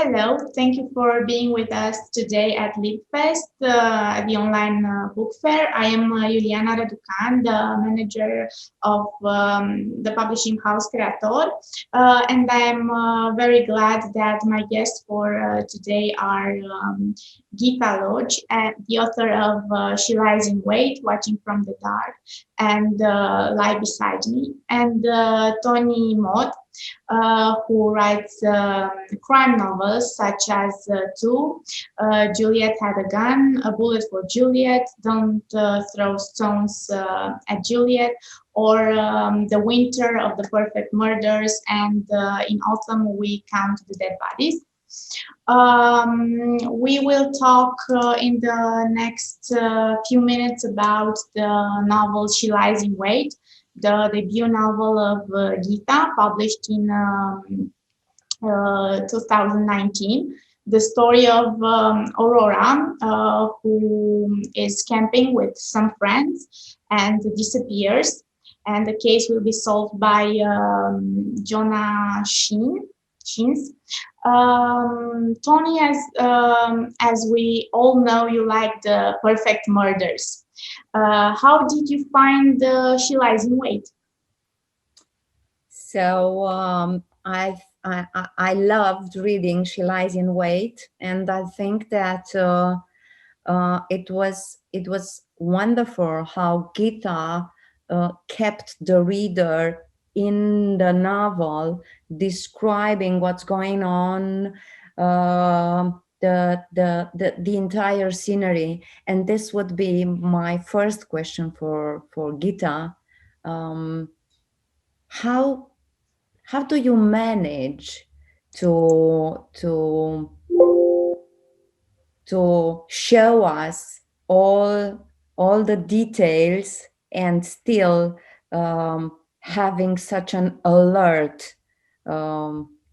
Hello, thank you for being with us today at LibFest, the online book fair. I am Iuliana Răducan, the manager of the publishing house Creator, and I'm very glad that my guests for today are Gytha, the author of She Lies in Wait, Watching from the Dark, and Lie Beside Me, and Tony Mott, who writes crime novels such as Two, Juliet Had a Gun, A Bullet for Juliet, Don't Throw Stones at Juliet, or The Winter of the Perfect Murders, and In Autumn We Count the Dead Bodies. We will talk in the next few minutes about the novel She Lies in Wait, the debut novel of Gytha, published in 2019. The story of Aurora, who is camping with some friends and disappears, and the case will be solved by Jonah Shins. Tony, as we all know, you like the Perfect Murders. How did you find She Lies in Wait? So I loved reading She Lies in Wait, and I think that it was wonderful how Gytha kept the reader in the novel, describing what's going on, the entire scenery. And this would be my first question for Gytha. How do you manage to show us all the details and still having such an alert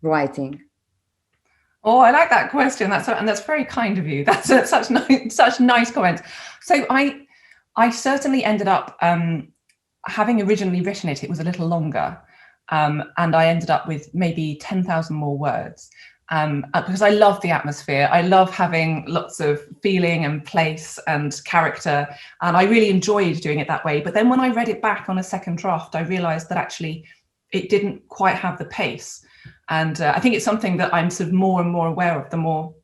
writing? Oh, I like that question. That's very kind of you. That's such nice comments. So I certainly ended up having originally written it. It was a little longer, and I ended up with maybe 10,000 more words. Because I love the atmosphere. I love having lots of feeling and place and character, and I really enjoyed doing it that way. But then when I read it back on a second draft, I realized that actually it didn't quite have the pace. And I think it's something that I'm sort of more and more aware of the more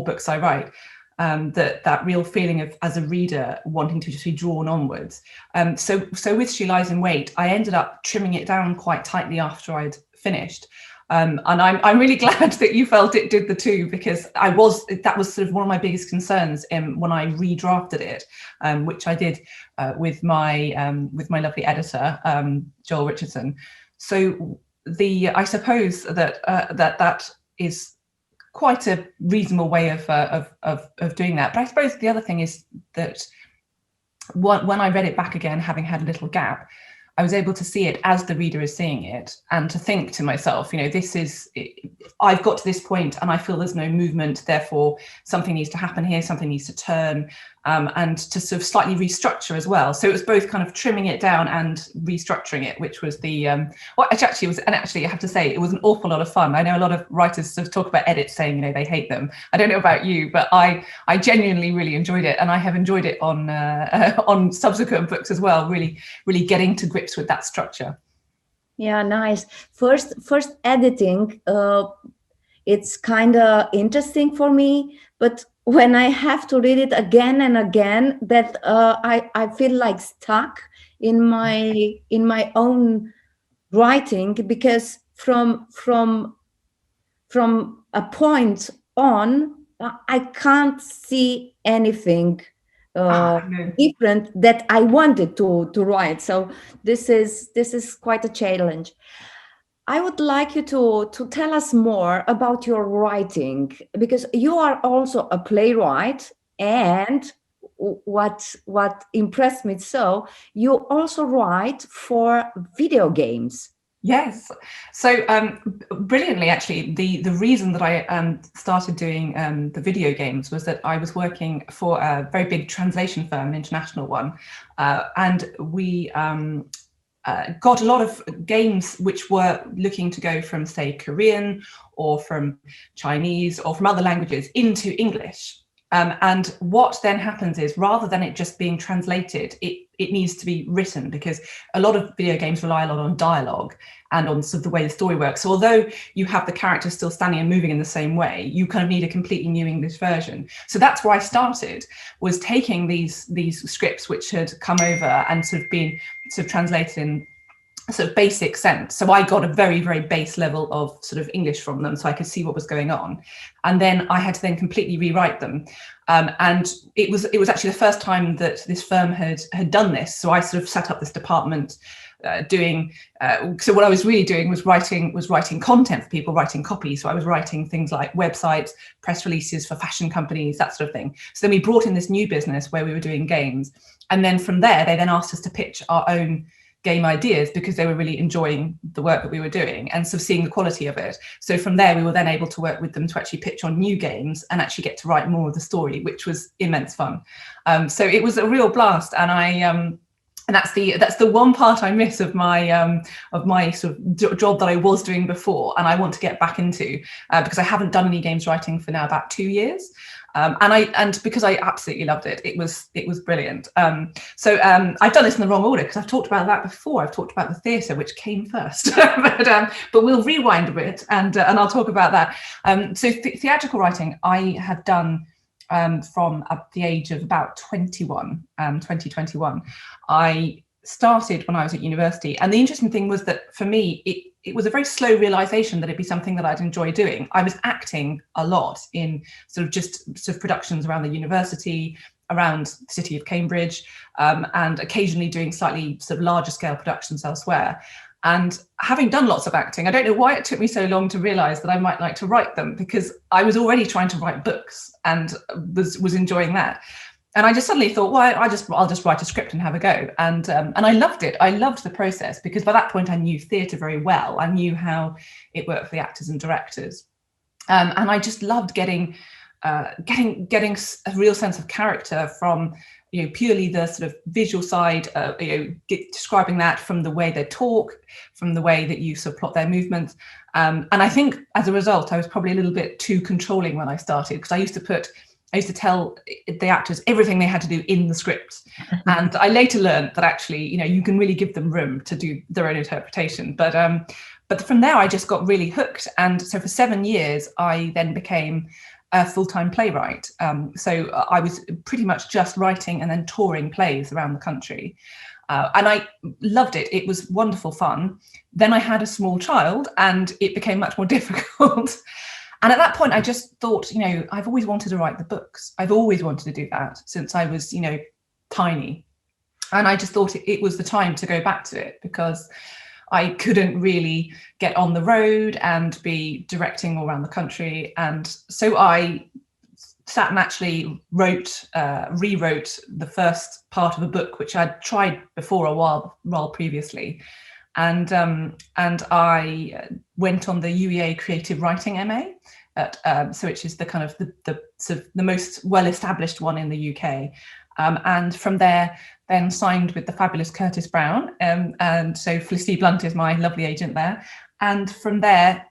books I write, that real feeling of, as a reader, wanting to just be drawn onwards. So with She Lies in Wait, I ended up trimming it down quite tightly after I'd finished. And I'm really glad that you felt it did the two, because that was sort of one of my biggest concerns when I redrafted it, which I did with my lovely editor, Joel Richardson. So I suppose that is quite a reasonable way of doing that. But I suppose the other thing is that when I read it back again, having had a little gap, I was able to see it as the reader is seeing it, and to think to myself, I've got to this point and I feel there's no movement, therefore something needs to happen here, something needs to turn, and to sort of slightly restructure as well. So it was both kind of trimming it down and restructuring it, which was actually I have to say, it was an awful lot of fun. I know a lot of writers sort of talk about edits saying, they hate them. I don't know about you, but I genuinely really enjoyed it, and I have enjoyed it on subsequent books as well, really getting to grips with that structure. Yeah, nice. First editing, it's kind of interesting for me, but when I have to read it again and again, that I feel like stuck in my own writing, because from a point on, I can't see anything different that I wanted to write. So this is quite a challenge. I would like you to tell us more about your writing, because you are also a playwright, and what impressed me, so you also write for video games. Yes. So brilliantly, actually, the reason that I started doing the video games was that I was working for a very big translation firm, an international one, and we got a lot of games which were looking to go from, say, Korean or from Chinese or from other languages into English. And what then happens is, rather than it just being translated, it needs to be written, because a lot of video games rely a lot on dialogue and on sort of the way the story works. So although you have the characters still standing and moving in the same way, you kind of need a completely new English version. So that's where I started, was taking these scripts which had come over and sort of been sort of translated in sort of basic sense. So I got a very, very base level of sort of English from them, so I could see what was going on. And then I had to then completely rewrite them. And it was actually the first time that this firm had done this. So I sort of set up this department so what I was really doing was writing content for people, writing copy. So I was writing things like websites, press releases for fashion companies, that sort of thing. So then we brought in this new business where we were doing games. And then from there, they then asked us to pitch our own game ideas, because they were really enjoying the work that we were doing and sort of seeing the quality of it. So from there, we were then able to work with them to actually pitch on new games and actually get to write more of the story, which was immense fun. So it was a real blast. And and that's the one part I miss of my sort of job that I was doing before, and I want to get back into, because I haven't done any games writing for now about 2 years. And because I absolutely loved it, it was brilliant. So I've done this in the wrong order, because I've talked about that before. I've talked about the theatre, which came first, but we'll rewind a bit, and I'll talk about that. So theatrical writing, I had done from the age of about 2021. I started when I was at university, and the interesting thing was that for me, it was a very slow realization that it'd be something that I'd enjoy doing. I was acting a lot in sort of productions around the university, around the city of Cambridge, and occasionally doing slightly sort of larger scale productions elsewhere. And having done lots of acting, I don't know why it took me so long to realize that I might like to write them, because I was already trying to write books and was enjoying that. And I just suddenly thought, well, I'll just write a script and have a go. And I loved it. I loved the process, because by that point I knew theatre very well. I knew how it worked for the actors and directors. And I just loved getting a real sense of character from, purely the sort of visual side, describing that from the way they talk, from the way that you sort of plot their movements. And I think as a result, I was probably a little bit too controlling when I started, because I used to tell the actors everything they had to do in the script. And I later learned that actually, you can really give them room to do their own interpretation. But from there, I just got really hooked. And so for 7 years, I then became a full-time playwright. So I was pretty much just writing and then touring plays around the country. And I loved it. It was wonderful fun. Then I had a small child, and it became much more difficult. And at that point, I just thought, I've always wanted to write the books. I've always wanted to do that since I was, tiny. And I just thought it was the time to go back to it, because I couldn't really get on the road and be directing all around the country. And so I sat and actually rewrote the first part of a book, which I'd tried before a while previously. And I went on the UEA Creative Writing MA, so which is the kind of the sort of the most well-established one in the UK. And from there, then signed with the fabulous Curtis Brown. And so Felicity Blunt is my lovely agent there. And from there,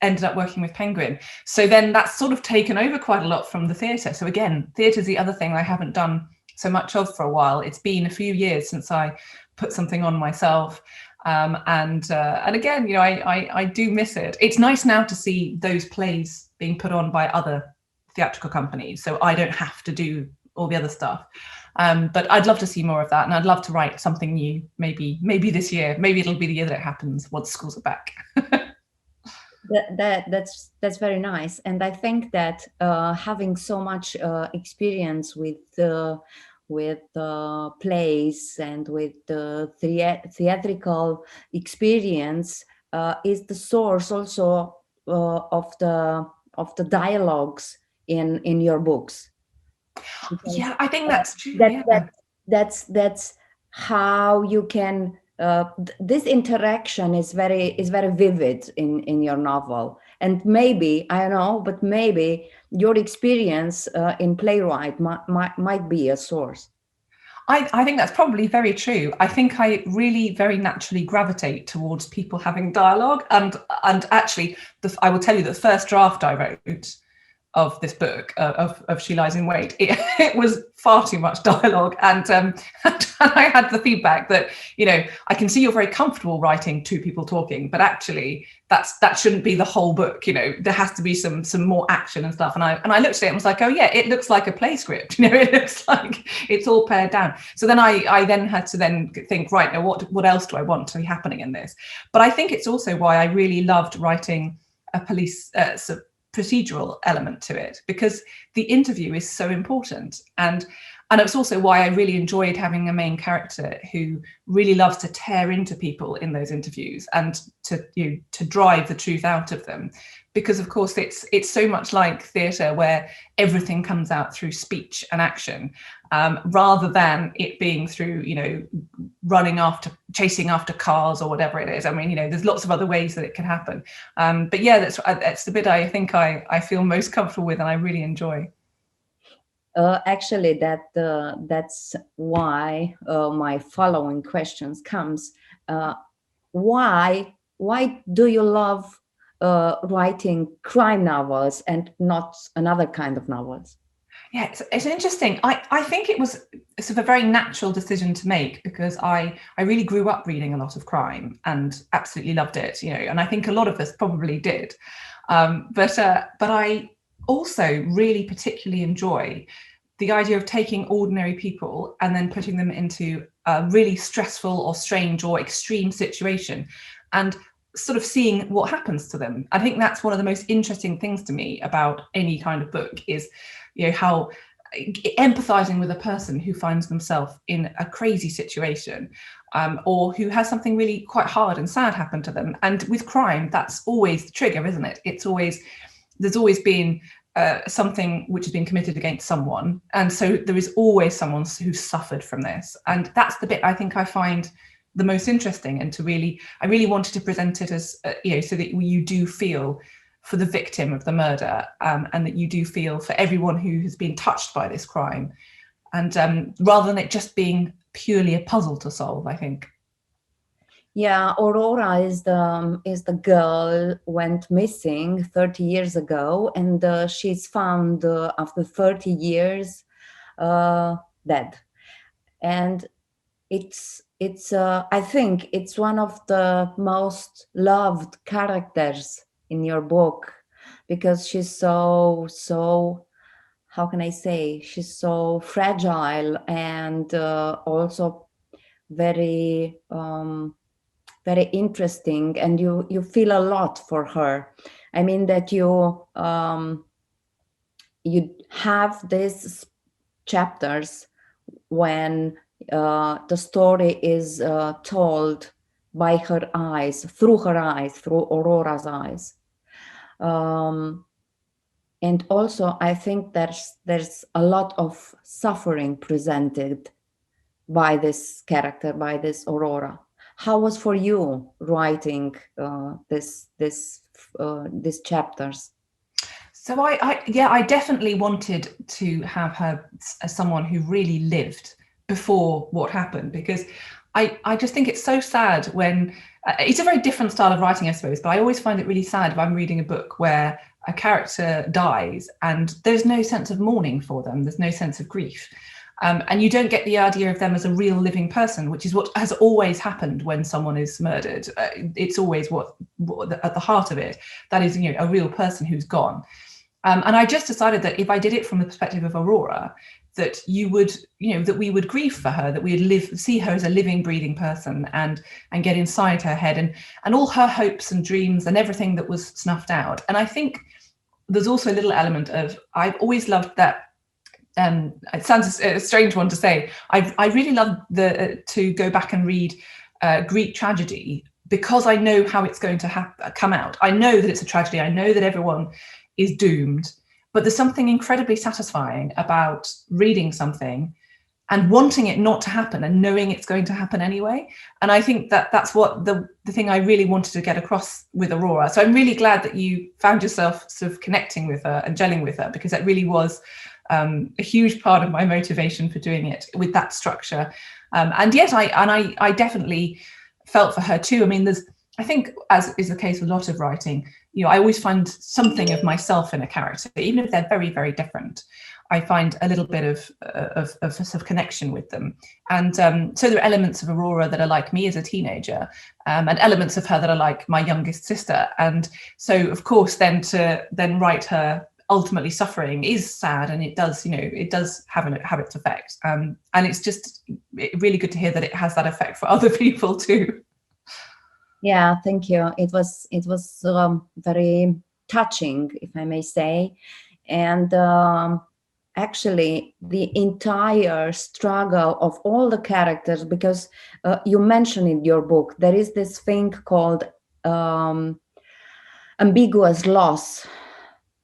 ended up working with Penguin. So then that's sort of taken over quite a lot from the theatre. So again, theatre is the other thing I haven't done so much of for a while. It's been a few years since I put something on myself. And again, I do miss it. It's nice now to see those plays being put on by other theatrical companies, so I don't have to do all the other stuff. But I'd love to see more of that, and I'd love to write something new. Maybe this year. Maybe it'll be the year that it happens once schools are back. That's very nice, and I think that having so much experience with plays and with the theatrical experience is the source also of the dialogues in your books. Because yeah, I think that's true. That's how you can. This interaction is very vivid in your novel, and maybe I don't know, but maybe your experience in playwright might be a source. I think that's probably very true. I think I really very naturally gravitate towards people having dialogue, and actually, I will tell you that the first draft I wrote of this book of She Lies in Wait, it was far too much dialogue, and I had the feedback that, you know, I can see you're very comfortable writing two people talking, but actually that shouldn't be the whole book. You know, there has to be some more action and stuff. And I looked at it and was like, oh yeah, it looks like a play script. You know, it looks like it's all pared down. So then I then had to then think, right, now what else do I want to be happening in this? But I think it's also why I really loved writing a police procedural element to it, because the interview is so important, and it's also why I really enjoyed having a main character who really loves to tear into people in those interviews and to drive the truth out of them, because of course it's so much like theatre, where everything comes out through speech and action, rather than it being through, you know, chasing after cars or whatever it is. I mean, you know, there's lots of other ways that it can happen. But yeah, that's the bit I think I feel most comfortable with and I really enjoy. Actually, that's why my following questions comes. Why do you love writing crime novels and not another kind of novels? Yeah, it's interesting. I think it was sort of a very natural decision to make, because I really grew up reading a lot of crime and absolutely loved it, you know, and I think a lot of us probably did. But I also really particularly enjoy the idea of taking ordinary people and then putting them into a really stressful or strange or extreme situation and sort of seeing what happens to them. I think that's one of the most interesting things to me about any kind of book is, you know, how empathizing with a person who finds themselves in a crazy situation, or who has something really quite hard and sad happen to them. And with crime, that's always the trigger, isn't it? There's always been something which has been committed against someone, and so there is always someone who's suffered from this, and that's the bit I think I find the most interesting. And I really wanted to present it as you know, so that you do feel for the victim of the murder, and that you do feel for everyone who has been touched by this crime, and rather than it just being purely a puzzle to solve, I think. Yeah, Aurora is the girl went missing 30 years ago, and she's found after 30 years dead. And it's I think it's one of the most loved characters in your book, because she's so how can I say, she's so fragile and also very very interesting, and you feel a lot for her. I mean that you have these chapters when the story is told by her eyes, through Aurora's eyes. And also I think there's a lot of suffering presented by this character, by this Aurora. How was for you writing these chapters? So I definitely wanted to have her as someone who really lived before what happened, because I just think it's so sad when it's a very different style of writing, I suppose, but I always find it really sad if I'm reading a book where a character dies and there's no sense of mourning for them, there's no sense of grief. And you don't get the idea of them as a real living person, which is what has always happened when someone is murdered. It's always what at the heart of it, that is, you know, a real person who's gone. And I just decided that if I did it from the perspective of Aurora, that you would, you know, that we would grieve for her, that we'd see her as a living, breathing person, and get inside her head and all her hopes and dreams and everything that was snuffed out. And I think there's also a little element of, I've always loved that. It sounds a strange one to say. I really love to go back and read Greek tragedy, because I know how it's going to come out. I know that it's a tragedy. I know that everyone is doomed, but there's something incredibly satisfying about reading something and wanting it not to happen and knowing it's going to happen anyway. And I think that that's what the thing I really wanted to get across with Aurora. So I'm really glad that you found yourself sort of connecting with her and gelling with her, because it really was a huge part of my motivation for doing it with that structure. And yet I definitely felt for her too. I mean, I think, as is the case with a lot of writing, I always find something of myself in a character, even if they're very, very different. I find a little bit of sort of connection with them. And so there are elements of Aurora that are like me as a teenager, and elements of her that are like my youngest sister. And so, of course, then to write her ultimately suffering is sad, and it does have its effect. And it's just really good to hear that it has that effect for other people too. Yeah, thank you. It was very touching, if I may say. And actually, the entire struggle of all the characters, because you mentioned in your book, there is this thing called ambiguous loss.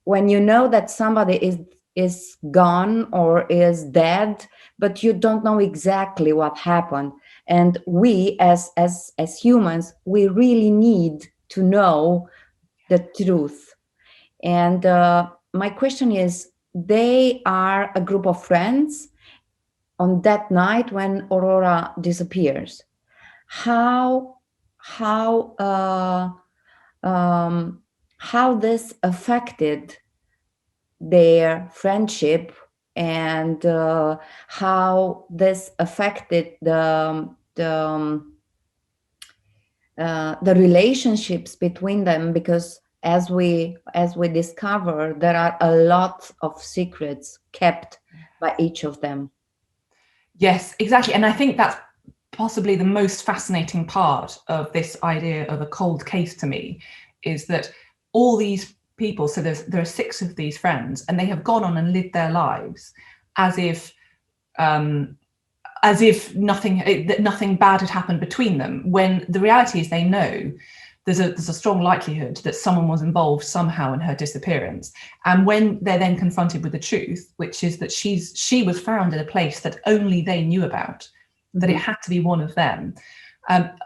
When you know that somebody is gone or is dead, but you don't know exactly what happened. And we, as humans, we really need to know the truth. And my question is, they are a group of friends on that night when Aurora disappears. How this affected their friendship, and how this affected the relationships between them, because as we discover, there are a lot of secrets kept by each of them. Yes, exactly. And I think that's possibly the most fascinating part of this idea of a cold case to me, is that all these people, so there are 6 of these friends, and they have gone on and lived their lives as if nothing bad had happened between them, when the reality is they know there's a strong likelihood that someone was involved somehow in her disappearance. And when they're then confronted with the truth, which is that she was found in a place that only they knew about, that it had to be one of them,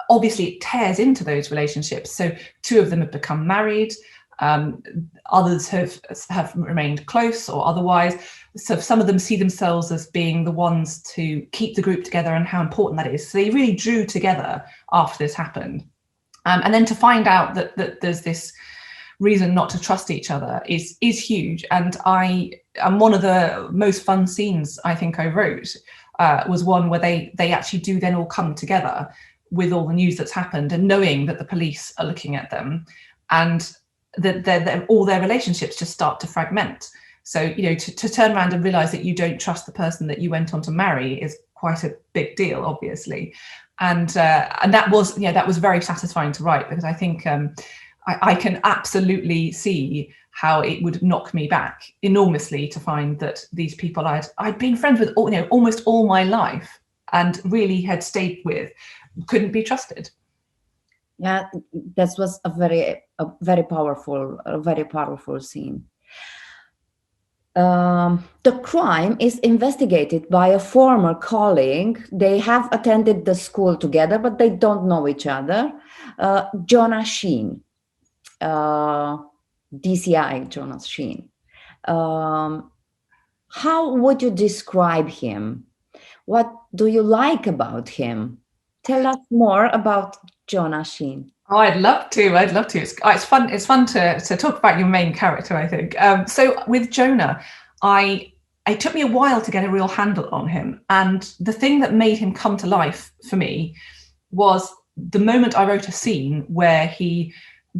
obviously it tears into those relationships. So 2 of them have become married. Others have remained close or otherwise. So some of them see themselves as being the ones to keep the group together, and how important that is. So they really drew together after this happened. And then to find out that there's this reason not to trust each other is huge. And one of the most fun scenes I think I wrote was one where they actually do then all come together with all the news that's happened, and knowing that the police are looking at them, and that all their relationships just start to fragment. So, to turn around and realize that you don't trust the person that you went on to marry is quite a big deal, obviously. And that was very satisfying to write, because I think I can absolutely see how it would knock me back enormously to find that these people I'd been friends with almost all my life and really had stayed with couldn't be trusted. Yeah, that was a very powerful scene. The crime is investigated by a former colleague. They have attended the school together, but they don't know each other. Jonah Sheen, DCI Jonah Sheen. How would you describe him? What do you like about him? Tell us more about Jonah Sheen. Oh, I'd love to. It's fun. It's fun to talk about your main character, I think. So with Jonah, it took me a while to get a real handle on him. And the thing that made him come to life for me was the moment I wrote a scene where he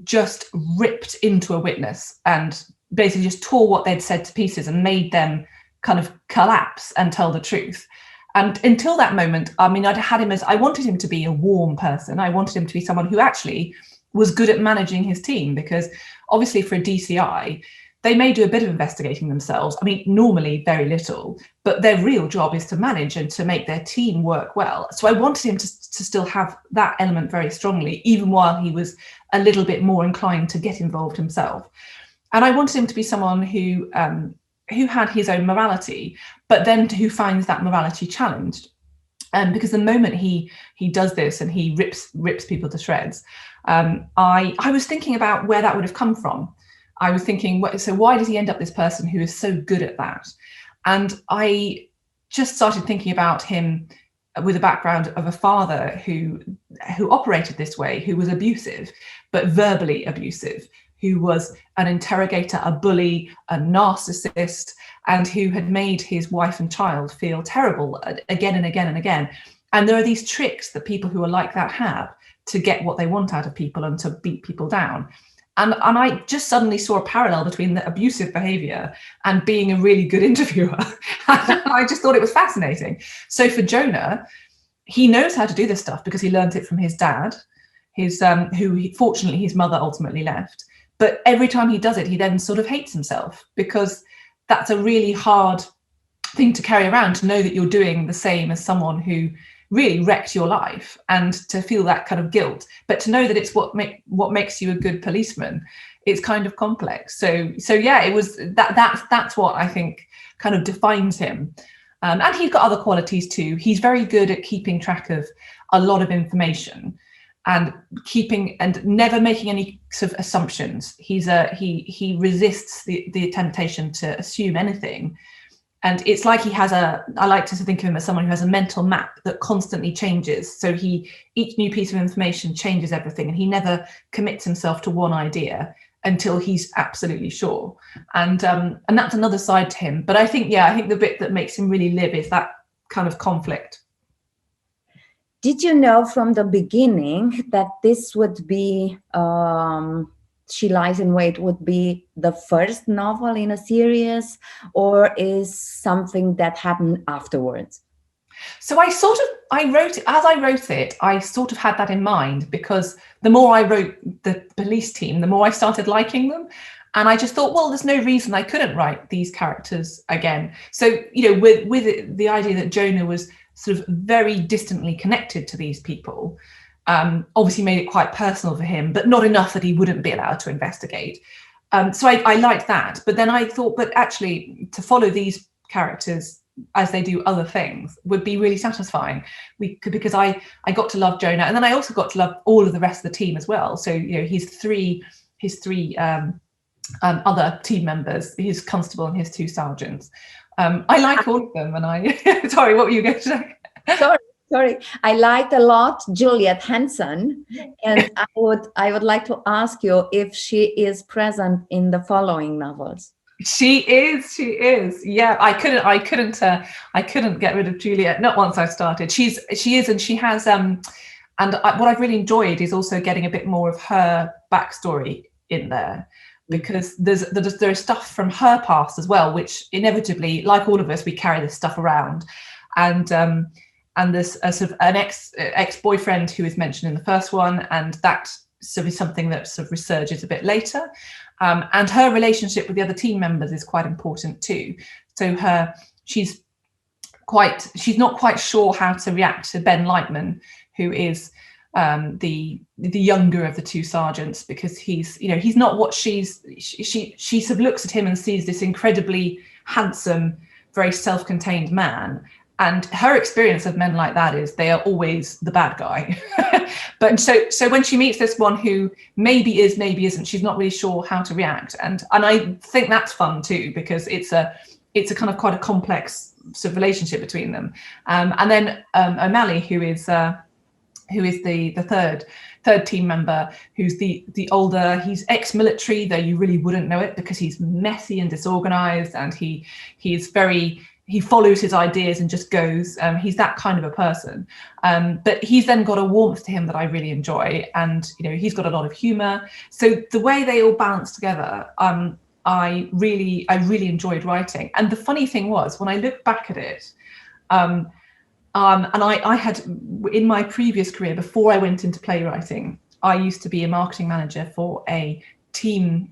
just ripped into a witness and basically just tore what they'd said to pieces and made them kind of collapse and tell the truth. And until that moment, I wanted him to be a warm person. I wanted him to be someone who actually was good at managing his team, because obviously for a DCI, they may do a bit of investigating themselves. Normally very little, but their real job is to manage and to make their team work well. So I wanted him to still have that element very strongly, even while he was a little bit more inclined to get involved himself. And I wanted him to be someone who had his own morality, but then who finds that morality challenged. Because the moment he does this and he rips people to shreds, I was thinking about where that would have come from. I was thinking, so why does he end up this person who is so good at that? And I just started thinking about him with a background of a father who operated this way, who was abusive, but verbally abusive, who was an interrogator, a bully, a narcissist, and who had made his wife and child feel terrible again and again and again. And there are these tricks that people who are like that have to get what they want out of people and to beat people down. And I just suddenly saw a parallel between the abusive behavior and being a really good interviewer. I just thought it was fascinating. So for Jonah, he knows how to do this stuff because he learned it from his dad, fortunately his mother ultimately left. But every time he does it, he then sort of hates himself, because that's a really hard thing to carry around, to know that you're doing the same as someone who really wrecked your life, and to feel that kind of guilt, but to know that it's what makes you a good policeman. It's kind of complex. So yeah, it was that's what I think kind of defines him. And he's got other qualities too. He's very good at keeping track of a lot of information and never making any sort of assumptions. He resists the temptation to assume anything. And it's like I like to think of him as someone who has a mental map that constantly changes. So each new piece of information changes everything, and he never commits himself to one idea until he's absolutely sure. And that's another side to him. But I think the bit that makes him really live is that kind of conflict. Did you know from the beginning that this would be She Lies in Wait would be the first novel in a series, or is something that happened afterwards? So I wrote it, as I wrote it, I sort of had that in mind, because the more I wrote the police team, the more I started liking them. And I just thought, well, there's no reason I couldn't write these characters again. So, with it, the idea that Jonah was sort of very distantly connected to these people, obviously made it quite personal for him, but not enough that he wouldn't be allowed to investigate. So I liked that. But then I thought, but actually, to follow these characters as they do other things would be really satisfying. Because I got to love Jonah, and then I also got to love all of the rest of the team as well. So his three other team members, his constable and his two sergeants. I like all of them, and sorry, what were you going to say? Sorry, I liked a lot Juliet Henson, and I would like to ask you if she is present in the following novels. She is. Yeah, I couldn't get rid of Juliet. Not once I started. She is, and she has. What I've really enjoyed is also getting a bit more of her backstory in there, because there's stuff from her past as well, which inevitably, like all of us, we carry this stuff around, and there's a sort of an ex-boyfriend who is mentioned in the first one, and that sort of is something that sort of resurges a bit later. And her relationship with the other team members is quite important too. So she's not quite sure how to react to Ben Lightman, who is the younger of the two sergeants, because he's not what she sort of looks at him and sees this incredibly handsome, very self-contained man. And her experience of men like that is they are always the bad guy. But so when she meets this one who maybe is, maybe isn't, she's not really sure how to react. And I think that's fun too, because it's a kind of quite a complex sort of relationship between them. And then O'Malley, who is the third team member, who's the older, he's ex-military, though you really wouldn't know it because he's messy and disorganized, and he follows his ideas and just goes. He's that kind of a person. But he's then got a warmth to him that I really enjoy. And, he's got a lot of humor. So the way they all balance together, I really enjoyed writing. And the funny thing was, when I look back at it, and I had, in my previous career, before I went into playwriting, I used to be a marketing manager for a team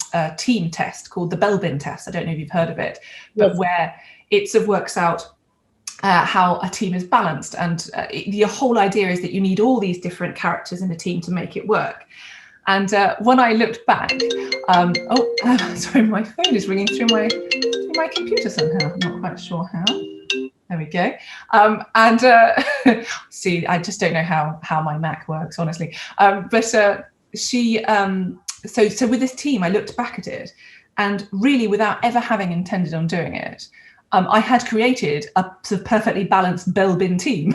test called the Belbin test. I don't know if you've heard of it, but yes. Where it sort of works out how a team is balanced. And the whole idea is that you need all these different characters in a team to make it work. And when I looked back, sorry, my phone is ringing through my computer somehow. I'm not quite sure how. There we go. See, I just don't know how my Mac works, honestly. So with this team, I looked back at it, and really, without ever having intended on doing it, I had created a sort of perfectly balanced Belbin team.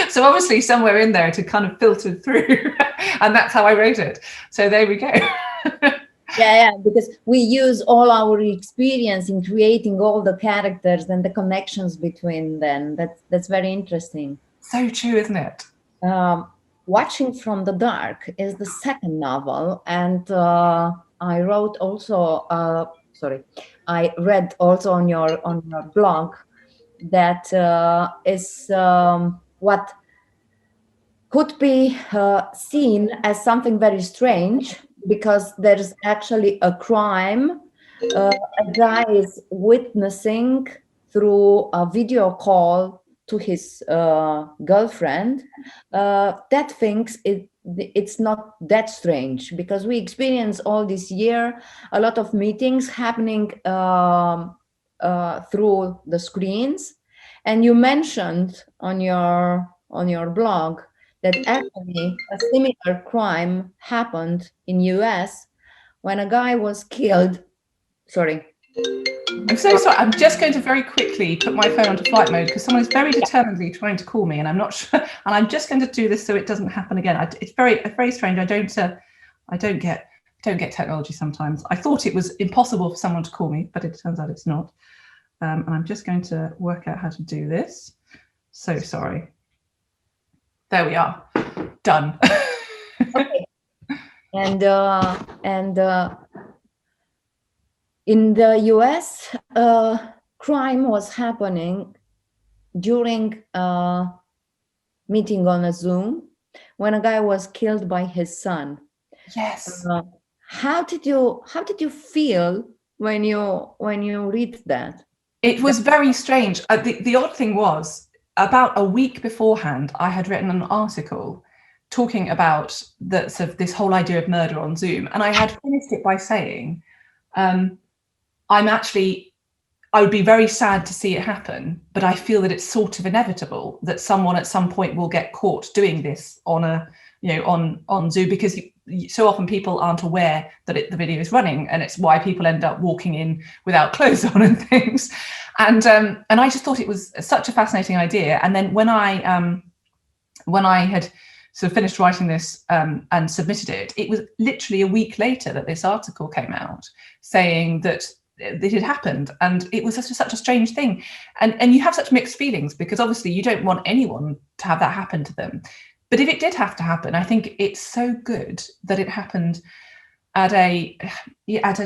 So obviously somewhere in there to kind of filter through, and that's how I wrote it. So there we go. Yeah, because we use all our experience in creating all the characters and the connections between them. That's very interesting. So true, isn't it? Watching from the Dark is the second novel, and I wrote also. I read also on your blog that is what could be seen as something very strange, because there's actually a crime. A guy is witnessing through a video call to his girlfriend. That thinks it's not that strange, because we experience all this year a lot of meetings happening through the screens. And you mentioned on your blog that actually a similar crime happened in US when a guy was killed. Sorry. I'm so sorry. I'm just going to very quickly put my phone onto flight mode because someone is very determinedly trying to call me, and I'm not sure. And I'm just going to do this so it doesn't happen again. It's very strange. I don't get technology sometimes. I thought it was impossible for someone to call me, but it turns out it's not. And I'm just going to work out how to do this. So sorry. There we are. Done. Okay. And in the US, crime was happening during a meeting on a Zoom when a guy was killed by his son. Yes. How did you feel when you read that? It was very strange. The odd thing was, about a week beforehand, I had written an article talking about this whole idea of murder on Zoom, and I had finished it by saying, I would be very sad to see it happen, but I feel that it's sort of inevitable that someone at some point will get caught doing this on on Zoom, because so often people aren't aware that the video is running, and it's why people end up walking in without clothes on and things. And I just thought it was such a fascinating idea. And then when I had sort of finished writing this and submitted it, it was literally a week later that this article came out saying that it had happened, and it was such a strange thing. And you have such mixed feelings, because obviously you don't want anyone to have that happen to them. But if it did have to happen, I think it's so good that it happened at a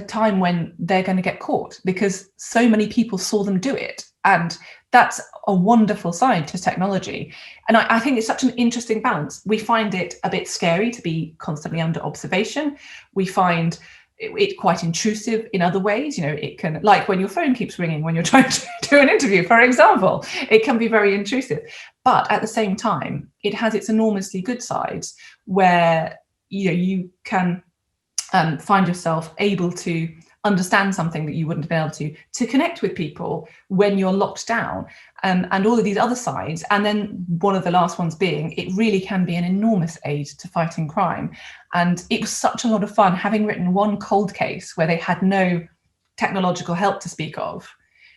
time when they're going to get caught, because so many people saw them do it. And that's a wonderful sign to technology. And I think it's such an interesting balance. We find it a bit scary to be constantly under observation. We find it quite intrusive in other ways. It can, like when your phone keeps ringing when you're trying to do an interview, for example, it can be very intrusive. But at the same time, it has its enormously good sides, where you can find yourself able to understand something that you wouldn't have been able to connect with people when you're locked down, and all of these other sides. And then one of the last ones being, it really can be an enormous aid to fighting crime. And it was such a lot of fun, having written one cold case where they had no technological help to speak of,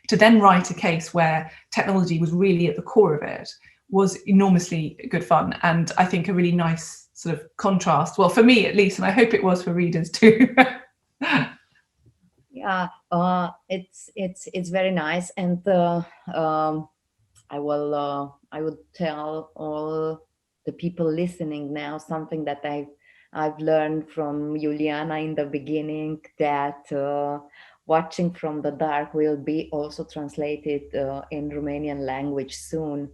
to then write a case where technology was really at the core of it, was enormously good fun. And I think a really nice sort of contrast, well, for me at least, and I hope it was for readers too. Yeah, it's very nice, and I would tell all the people listening now something that I've learned from Iuliana in the beginning, that Watching from the Dark will be also translated in Romanian language soon.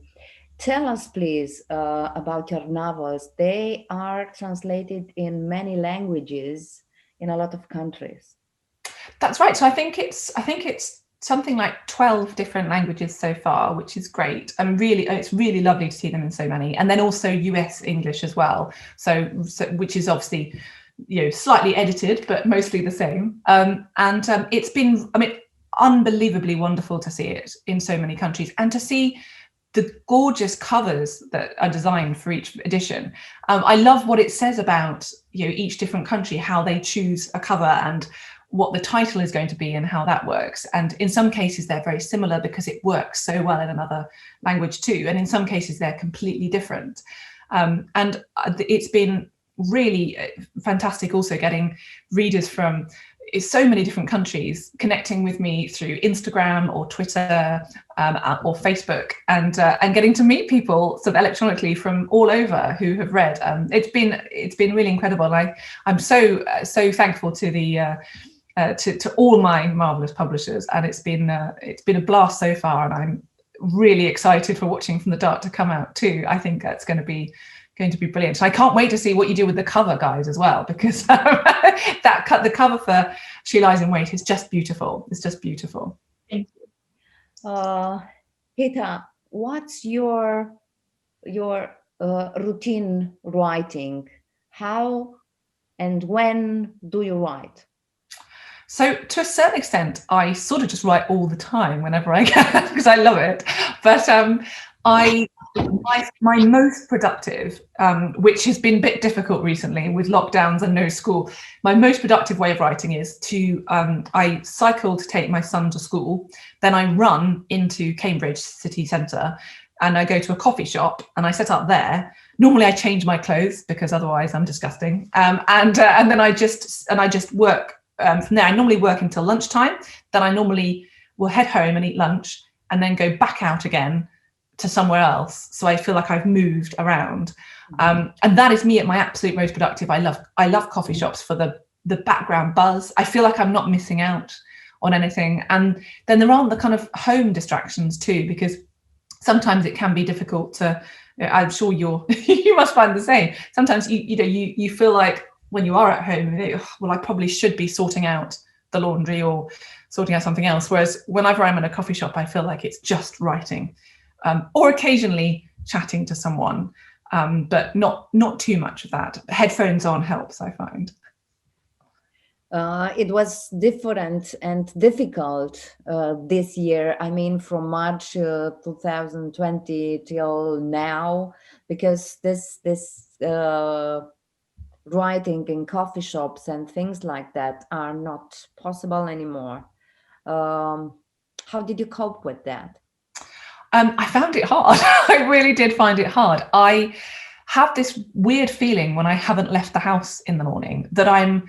Tell us, please, about your novels. They are translated in many languages in a lot of countries. That's right. So I think it's something like 12 different languages so far, which is great. And really, it's really lovely to see them in so many. And then also US English as well. So which is obviously, slightly edited, but mostly the same. It's been, unbelievably wonderful to see it in so many countries, and to see the gorgeous covers that are designed for each edition. I love what it says about each different country, how they choose a cover, and what the title is going to be and how that works. And in some cases they're very similar because it works so well in another language too, and in some cases they're completely different. And it's been really fantastic also getting readers from so many different countries connecting with me through Instagram or Twitter or Facebook, and getting to meet people sort of electronically from all over who have read. It's been really incredible. I'm so thankful to the to all my marvelous publishers, and it's been a blast so far, and I'm really excited for Watching from the Dark to come out too. I think that's going to be brilliant. I can't wait to see what you do with the cover, guys, as well, because the cover for She Lies in Wait is just beautiful. It's just beautiful. Thank you. Gytha, what's your routine writing? How and when do you write? So to a certain extent, I sort of just write all the time whenever I can because I love it. But my most productive, which has been a bit difficult recently with lockdowns and no school, my most productive way of writing is to, I cycle to take my son to school, then I run into Cambridge city centre and I go to a coffee shop and I set up there. Normally I change my clothes because otherwise I'm disgusting. And then I just work from there. I normally work until lunchtime. Then I normally will head home and eat lunch and then go back out again to somewhere else. So I feel like I've moved around. And that is me at my absolute most productive. I love coffee shops for the background buzz. I feel like I'm not missing out on anything. And then there aren't the kind of home distractions too, because sometimes it can be difficult to, I'm sure you must find the same. Sometimes you feel like when you are at home, well, I probably should be sorting out the laundry or sorting out something else. Whereas whenever I'm in a coffee shop, I feel like it's just writing, or occasionally chatting to someone, but not too much of that. Headphones on helps, I find. It was different and difficult this year. I mean, from March 2020 till now, because this writing in coffee shops and things like that are not possible anymore. How did you cope with that? I found it hard. I really did find it hard. I have this weird feeling when I haven't left the house in the morning that I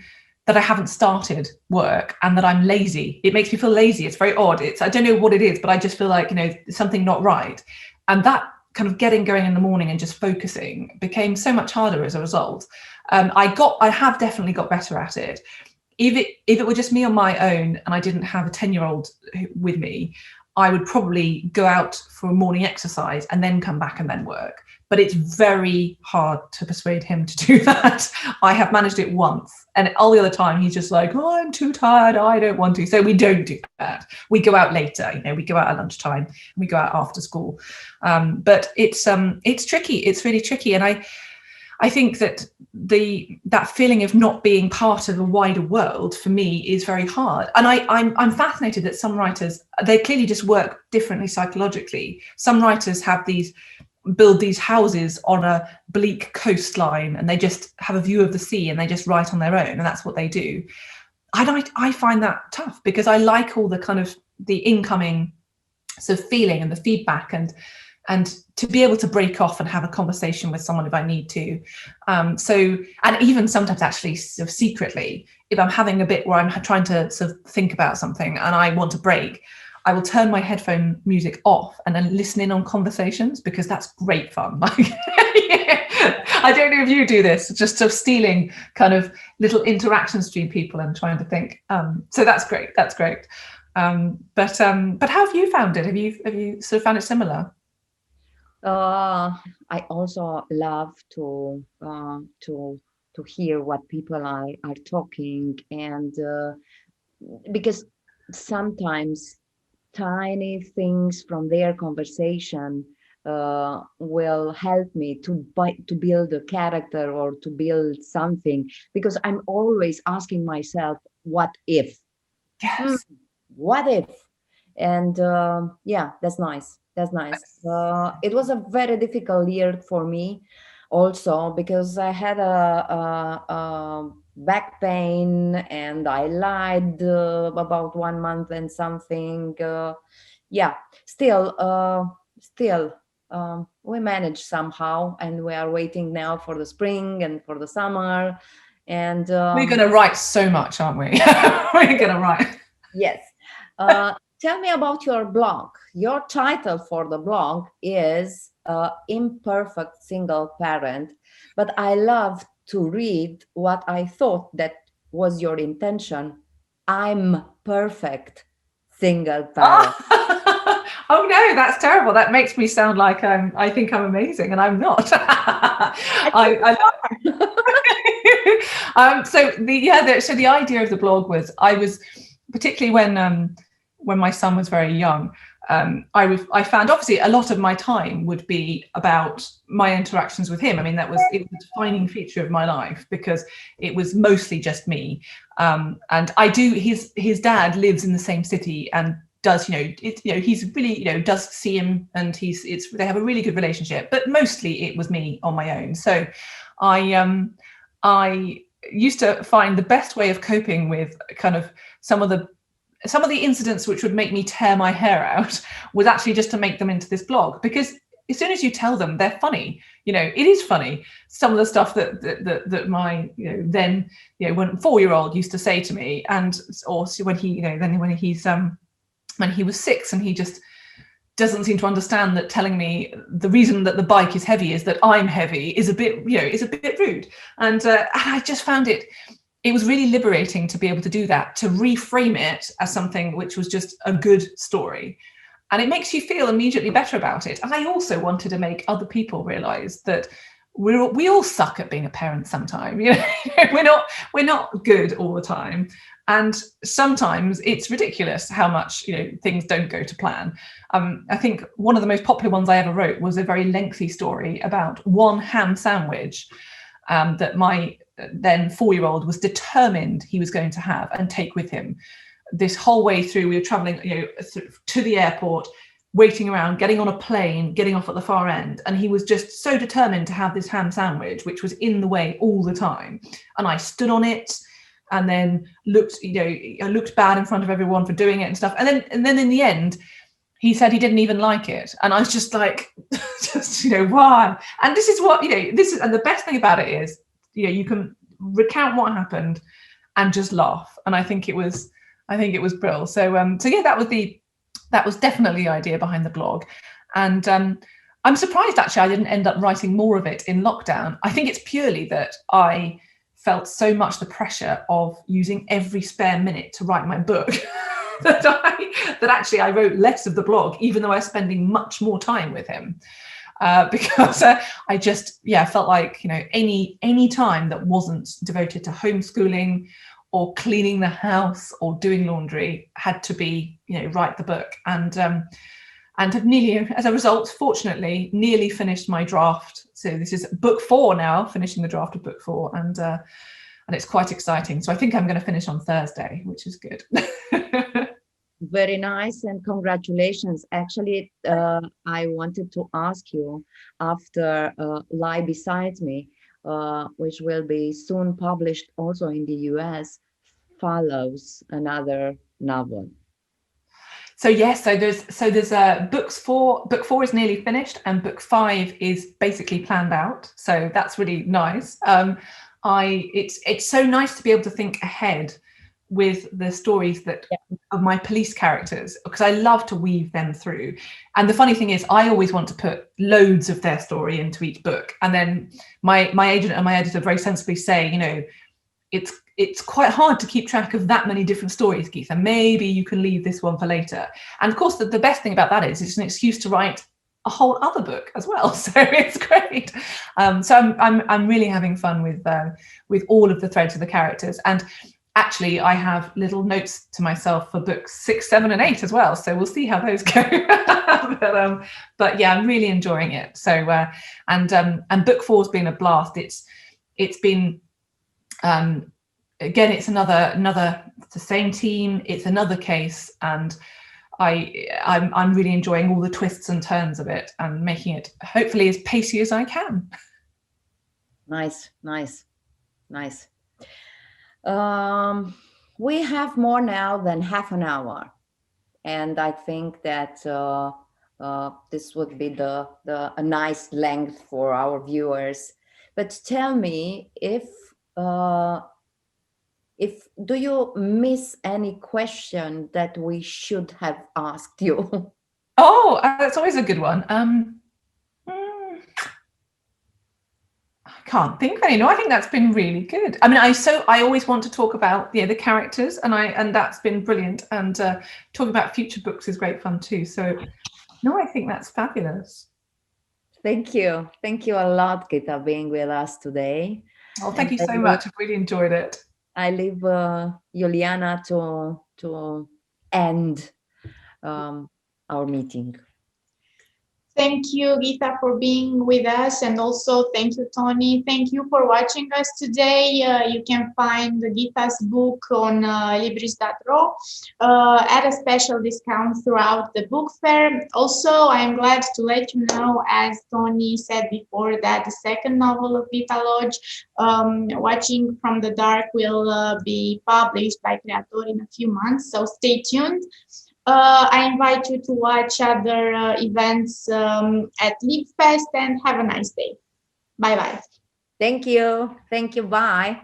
haven't started work and that I'm lazy. It makes me feel lazy. It's very odd. I don't know what it is, but I just feel like, something not right. And that kind of getting going in the morning and just focusing became so much harder as a result. I have definitely got better at it. If it were just me on my own and I didn't have a 10-year-old with me, I would probably go out for a morning exercise and then come back and then work. But it's very hard to persuade him to do that. I have managed it once, and all the other time he's just like, oh, I'm too tired, I don't want to. So we don't do that. We go out later, we go out at lunchtime, and we go out after school. But it's tricky. It's really tricky. And I think that that feeling of not being part of a wider world for me is very hard. And I'm fascinated that some writers, they clearly just work differently psychologically. Some writers build these houses on a bleak coastline and they just have a view of the sea and they just write on their own, and that's what they do. I find that tough because I like all the kind of the incoming sort of feeling and the feedback and to be able to break off and have a conversation with someone if I need to. And even sometimes actually sort of secretly, if I'm having a bit where I'm trying to sort of think about something and I want to break, I will turn my headphone music off and then listen in on conversations, because that's great fun. I don't know if you do this, just sort of stealing kind of little interactions between people and trying to think. So that's great. That's great. But how have you found it? Have you sort of found it similar? I also love to hear what people are talking, and because sometimes tiny things from their conversation will help me to build a character or to build something, because I'm always asking myself, what if? Yes. What if? And yeah, that's nice. That's nice. It was a very difficult year for me also, because I had a back pain, and I lied about 1 month and something. Still, we manage somehow, and we are waiting now for the spring and for the summer. And we're going to write so much, aren't we? We're going to write. Yes. Tell me about your blog. Your title for the blog is Imperfect Single Parent, but I love to read what I thought that was your intention. I'm perfect single parent. Oh no, that's terrible. That makes me sound like I think I'm amazing, and I'm not. So the idea of the blog was, I was particularly when my son was very young, I found obviously a lot of my time would be about my interactions with him. I mean, it was a defining feature of my life because it was mostly just me. And his dad lives in the same city and does, he's really, does see him, and they have a really good relationship, but mostly it was me on my own. So I used to find the best way of coping with kind of some of the incidents which would make me tear my hair out was actually just to make them into this blog, because as soon as you tell them, they're funny. It is funny. Some of the stuff that my when 4-year-old used to say to me, or when he was 6 and he just doesn't seem to understand that telling me the reason that the bike is heavy is that I'm heavy is a bit rude. And I just found it was really liberating to be able to do that, to reframe it as something which was just a good story. And it makes you feel immediately better about it. And I also wanted to make other people realize that we all suck at being a parent sometime. We're not good all the time. And sometimes it's ridiculous how much things don't go to plan. I think one of the most popular ones I ever wrote was a very lengthy story about one ham sandwich that my then 4-year-old was determined he was going to have and take with him. This whole way through, we were traveling to the airport, waiting around, getting on a plane, getting off at the far end, and he was just so determined to have this ham sandwich, which was in the way all the time. And I stood on it and then I looked bad in front of everyone for doing it and stuff. And then in the end, he said he didn't even like it. And I was just like, why? And this is what, and the best thing about it is, you can recount what happened and just laugh. And I think it was brilliant. So that was definitely the idea behind the blog. And I'm surprised actually I didn't end up writing more of it in lockdown. I think it's purely that I felt so much the pressure of using every spare minute to write my book that actually I wrote less of the blog, even though I was spending much more time with him. Because I just felt like any time that wasn't devoted to homeschooling or cleaning the house or doing laundry had to be write the book, and have nearly, as a result, fortunately, nearly finished my draft. So this is book 4 now, finishing the draft of book 4, and it's quite exciting. So I think I'm going to finish on Thursday, which is good. Very nice, and congratulations. Actually, I wanted to ask you, after Lie Beside Me, which will be soon published also in the US, follows another novel. So yes, so there's book 4 is nearly finished, and book 5 is basically planned out. So that's really nice. It's so nice to be able to think ahead with the stories of my police characters, because I love to weave them through. And the funny thing is, I always want to put loads of their story into each book, and then my agent and my editor very sensibly say, it's quite hard to keep track of that many different stories, Gytha. Maybe you can leave this one for later. And of course, the best thing about that is it's an excuse to write a whole other book as well. So it's great. So I'm really having fun with all of the threads of the characters. And actually, I have little notes to myself for books 6, 7, and 8 as well. So we'll see how those go. But yeah, I'm really enjoying it. So and book 4's been a blast. It's been again, it's it's the same team. It's another case, and I'm really enjoying all the twists and turns of it and making it hopefully as pacey as I can. Nice. We have more now than half an hour, and I think that this would be a nice length for our viewers. But tell me, if do you miss any question that we should have asked you? Oh, that's always a good one. I can't think of any. No, I think that's been really good. I mean, I always want to talk about the characters, and that's been brilliant. And talking about future books is great fun too. So, no, I think that's fabulous. Thank you a lot, Gytha, being with us today. Oh, thank you so much. I've really enjoyed it. I leave Iuliana to end our meeting. Thank you, Gytha, for being with us, and also thank you, Tony. Thank you for watching us today. You can find Gytha's book on Libris.ro at a special discount throughout the book fair. Also, I am glad to let you know, as Tony said before, that the second novel of Dialog, Watching from the Dark, will be published by Creator in a few months, so stay tuned. I invite you to watch other events at LibFest, and have a nice day. Bye-bye. Thank you. Bye.